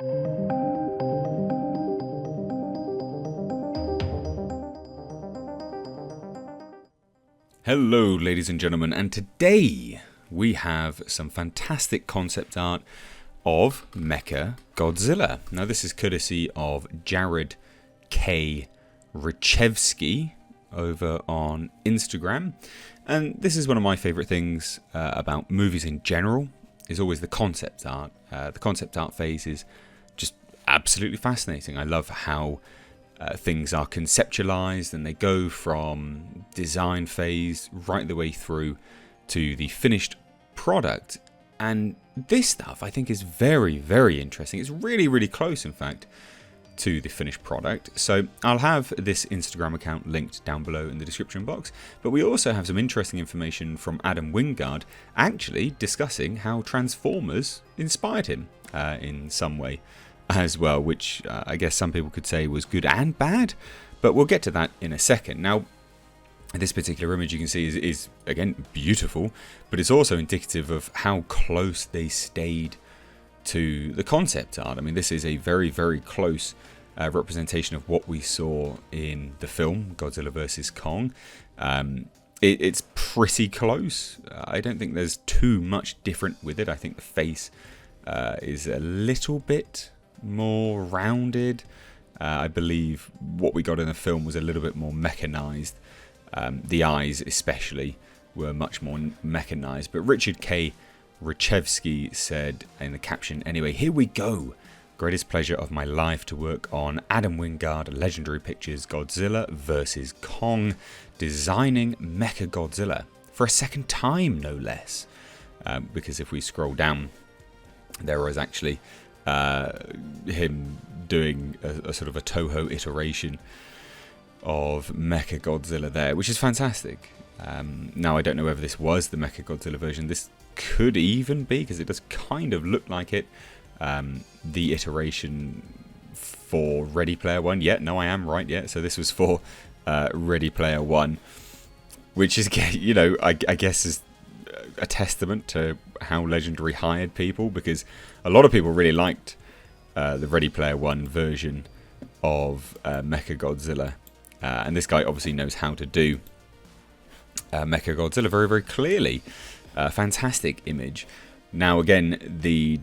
Hello ladies and gentlemen, and today we have some fantastic concept art of Mechagodzilla. Now this is courtesy of Jared K. Richevsky over on Instagram, and this is one of my favourite things about movies in general, is always the concept art. The concept art phase is just absolutely fascinating. I love how things are conceptualized and they go from design phase right the way through to the finished product. And this stuff I think is very, very interesting. It's really, really close, in fact, to the finished product. So I'll have this Instagram account linked down below in the description box. But we also have some interesting information from Adam Wingard actually discussing how Transformers inspired him in some way as well, which I guess some people could say was good and bad, but we'll get to that in a second. Now, this particular image you can see is again beautiful, but it's also indicative of how close they stayed to the concept art. I mean, this is a very, very close representation of what we saw in the film Godzilla vs. Kong. It's pretty close. I don't think there's too much different with it. I think the face is a little bit more rounded. I believe what we got in the film was a little bit more mechanized. The eyes especially were much more mechanized. But Richard K. Richevsky said in the caption, anyway, here we go. Greatest pleasure of my life to work on Adam Wingard Legendary Pictures Godzilla vs. Kong, designing Mechagodzilla for a second time, no less. Because if we scroll down, there was actually him doing a sort of a Toho iteration of Mechagodzilla there, which is fantastic. Now I don't know whether this was the Mechagodzilla version. This could even be, because it does kind of look like it. The iteration for Ready Player One. Yeah, no, I am right. Yeah, so this was for Ready Player One, which is, you know, I guess is a testament to how Legendary hired people, because a lot of people really liked the Ready Player One version of Mechagodzilla, and this guy obviously knows how to do Mechagodzilla very, very clearly. Fantastic image. Now again, the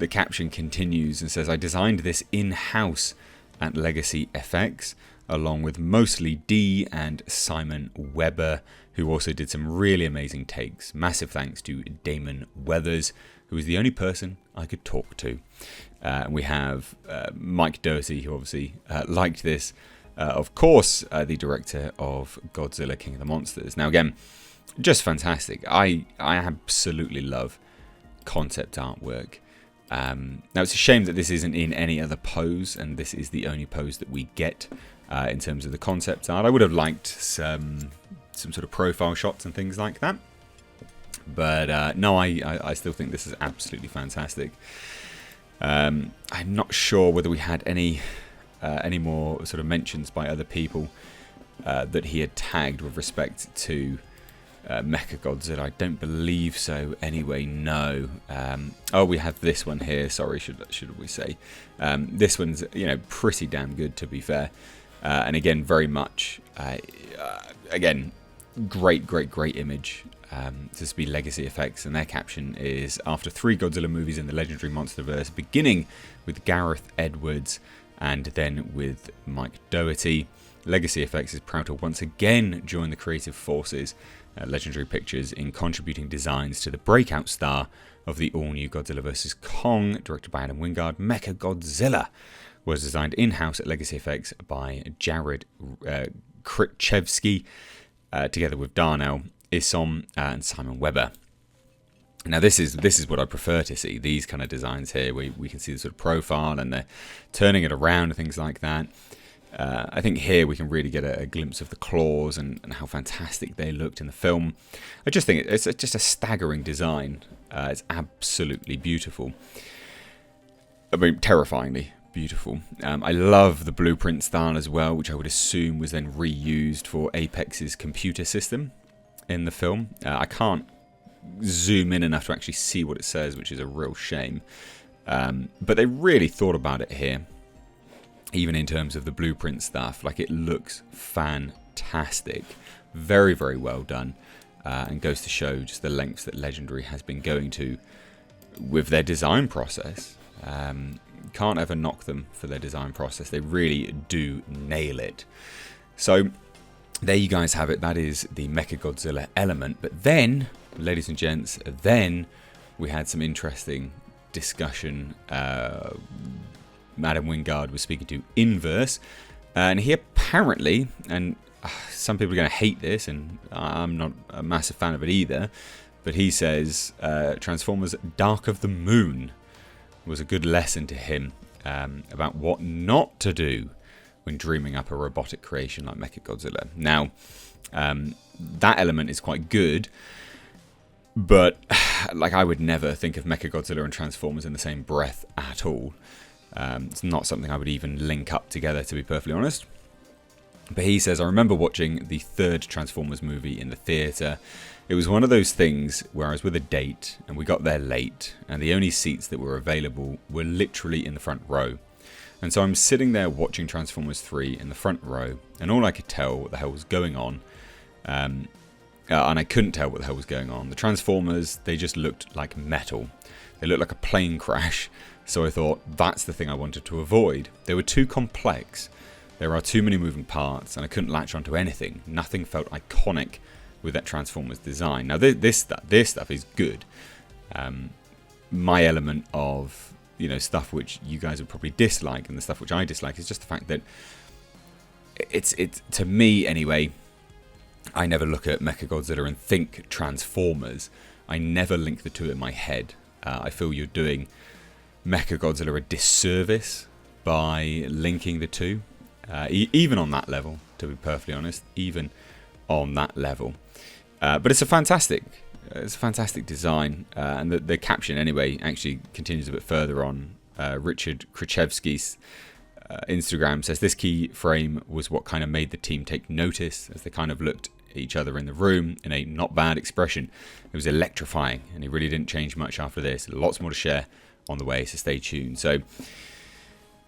caption continues and says, I designed this in-house at Legacy FX, along with mostly Dee and Simon Weber, who also did some really amazing takes. Massive thanks to Damon Weathers, who was the only person I could talk to. We have Mike Doherty, who obviously liked this. Of course, the director of Godzilla King of the Monsters. Now again, just fantastic. I absolutely love concept artwork. Now it's a shame that this isn't in any other pose, and this is the only pose that we get in terms of the concept art. I would have liked some sort of profile shots and things like that, but no, I still think this is absolutely fantastic. I'm not sure whether we had any more sort of mentions by other people that he had tagged with respect to Mechagodzilla. I don't believe so anyway, no. Oh, we have this one here, sorry, should we say. This one's, you know, pretty damn good, to be fair. And again, very much, again, great image. This will be Legacy Effects, and their caption is, after 3 Godzilla movies in the Legendary Monsterverse, beginning with Gareth Edwards and then with Mike Doherty, Legacy Effects is proud to once again join the creative forces Legendary Pictures in contributing designs to the breakout star of the all-new Godzilla vs. Kong, directed by Adam Wingard. Mechagodzilla was designed in-house at Legacy Effects by Jared Krichevsky, together with Darnell Isom and Simon Weber. Now this is what I prefer to see, these kind of designs here, where we can see the sort of profile and they're turning it around and things like that. I think here we can really get a glimpse of the claws and how fantastic they looked in the film. I just think it's just a staggering design. It's absolutely beautiful. I mean, terrifyingly beautiful. I love the blueprint style as well, which I would assume was then reused for Apex's computer system in the film. I can't zoom in enough to actually see what it says, which is a real shame. But they really thought about it here, even in terms of the blueprint stuff. Like, it looks fantastic. Very, very well done. And goes to show just the lengths that Legendary has been going to with their design process. Can't ever knock them for their design process. They really do nail it. So there you guys have it. That is the Mechagodzilla element. But then, ladies and gents, then we had some interesting discussion. Madam Wingard was speaking to Inverse, and he apparently, and some people are going to hate this, and I'm not a massive fan of it either, but he says Transformers Dark of the Moon was a good lesson to him about what not to do when dreaming up a robotic creation like Mechagodzilla. Now, that element is quite good, but like, I would never think of Mechagodzilla and Transformers in the same breath at all. It's not something I would even link up together, to be perfectly honest. But he says, I remember watching the third Transformers movie in the theatre. It was one of those things where I was with a date and we got there late, and the only seats that were available were literally in the front row. And so I'm sitting there watching Transformers 3 in the front row, and all I could tell what the hell was going on, and I couldn't tell what the hell was going on. The Transformers, they just looked like metal. They looked like a plane crash. So I thought, that's the thing I wanted to avoid. They were too complex. There are too many moving parts, and I couldn't latch onto anything. Nothing felt iconic with that Transformers design. Now, this stuff is good. My element of, stuff which you guys would probably dislike, and the stuff which I dislike, is just the fact that it's to me anyway, I never look at Mechagodzilla and think Transformers. I never link the two in my head. I feel you're doing Mechagodzilla a disservice by linking the two, even on that level, to be perfectly honest, even on that level. But it's a fantastic design, and the caption anyway actually continues a bit further on. Richard Krichevsky's Instagram says, this key frame was what kind of made the team take notice as they kind of looked at each other in the room in a not bad expression. It was electrifying, and he really didn't change much after this. Lots more to share on the way, so stay tuned. So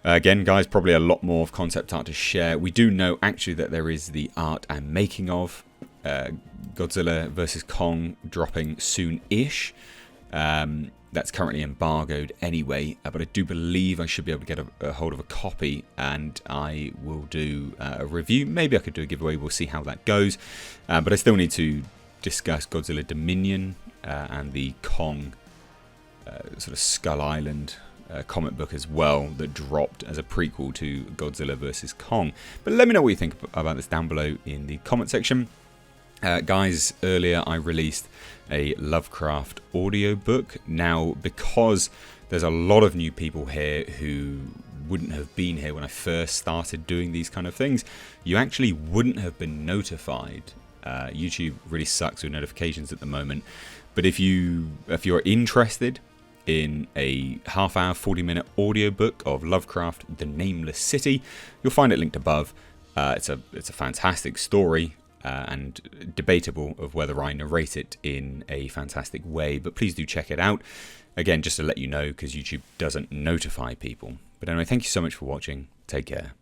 again, guys, probably a lot more of concept art to share. We do know actually that there is the art and making of Godzilla vs. Kong dropping soon-ish. That's currently embargoed anyway, but I do believe I should be able to get a hold of a copy, and I will do a review. Maybe I could do a giveaway. We'll see how that goes. But I still need to discuss Godzilla Dominion and the Kong sort of Skull Island comic book as well, that dropped as a prequel to Godzilla vs. Kong. But let me know what you think about this down below in the comment section. Guys, earlier I released a Lovecraft audiobook. Now, because there's a lot of new people here who wouldn't have been here when I first started doing these kind of things, you actually wouldn't have been notified. YouTube really sucks with notifications at the moment. But if you're interested in a half-hour, 40-minute audiobook of Lovecraft, The Nameless City, you'll find it linked above. It's a fantastic story. And debatable of whether I narrate it in a fantastic way, but please do check it out. Again, just to let you know, because YouTube doesn't notify people. But anyway, thank you so much for watching. Take care.